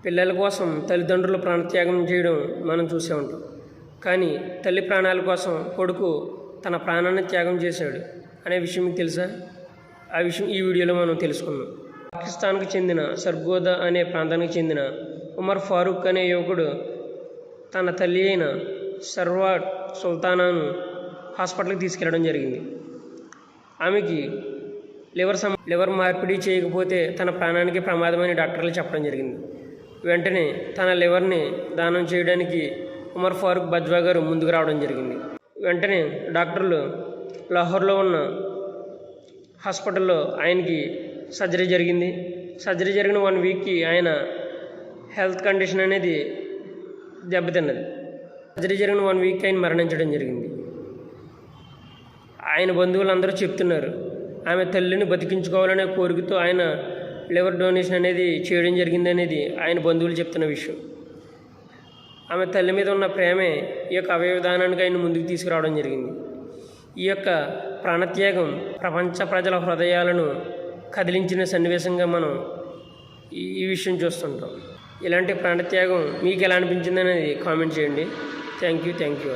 పిల్లల కోసం తల్లిదండ్రులు ప్రాణత్యాగం చేయడం మనం చూసే ఉంటాం. కానీ తల్లి ప్రాణాల కోసం కొడుకు తన ప్రాణాన్ని త్యాగం చేశాడు అనే విషయం మీకు తెలుసా? ఆ విషయం ఈ వీడియోలో మనం తెలుసుకుందాం. పాకిస్తాన్కు చెందిన సర్గోదా అనే ప్రాంతానికి చెందిన ఉమర్ ఫారూక్ అనే యువకుడు తన తల్లి అయిన సర్వాట్ సుల్తానాను హాస్పిటల్కి తీసుకెళ్లడం జరిగింది. ఆమెకి లివర్ మార్పిడి చేయకపోతే తన ప్రాణానికి ప్రమాదమని డాక్టర్లు చెప్పడం జరిగింది. వెంటనే తన లివర్ని దానం చేయడానికి ఉమర్ ఫారూక్ బజ్వా గారు ముందుకు రావడం జరిగింది. వెంటనే డాక్టర్లు లాహోర్లో ఉన్న హాస్పిటల్లో ఆయనకి సర్జరీ జరిగింది. సర్జరీ జరిగిన 1 వీక్కి ఆయన హెల్త్ కండిషన్ అనేది దెబ్బతిన్నది. సర్జరీ జరిగిన 1 వీక్కి ఆయన మరణించడం జరిగింది. ఆయన బంధువులందరూ చెప్తున్నారు ఆమె తల్లిని బతికించుకోవాలనే కోరికతో ఆయన లివర్ డొనేషన్ అనేది చేయడం జరిగింది అనేది ఆయన బంధువులు చెప్తున్న విషయం. ఆమె తల్లి మీద ఉన్న ప్రేమే ఈ యొక్క అవయవదానానికి ఆయన ముందుకు తీసుకురావడం జరిగింది. ఈ యొక్క ప్రాణత్యాగం ప్రపంచ ప్రజల హృదయాలను కదిలించిన సన్నివేశంగా మనం ఈ విషయం చూస్తుంటాం. ఇలాంటి ప్రాణత్యాగం మీకు ఎలా అనిపించింది అనేది కామెంట్ చేయండి. Thank you.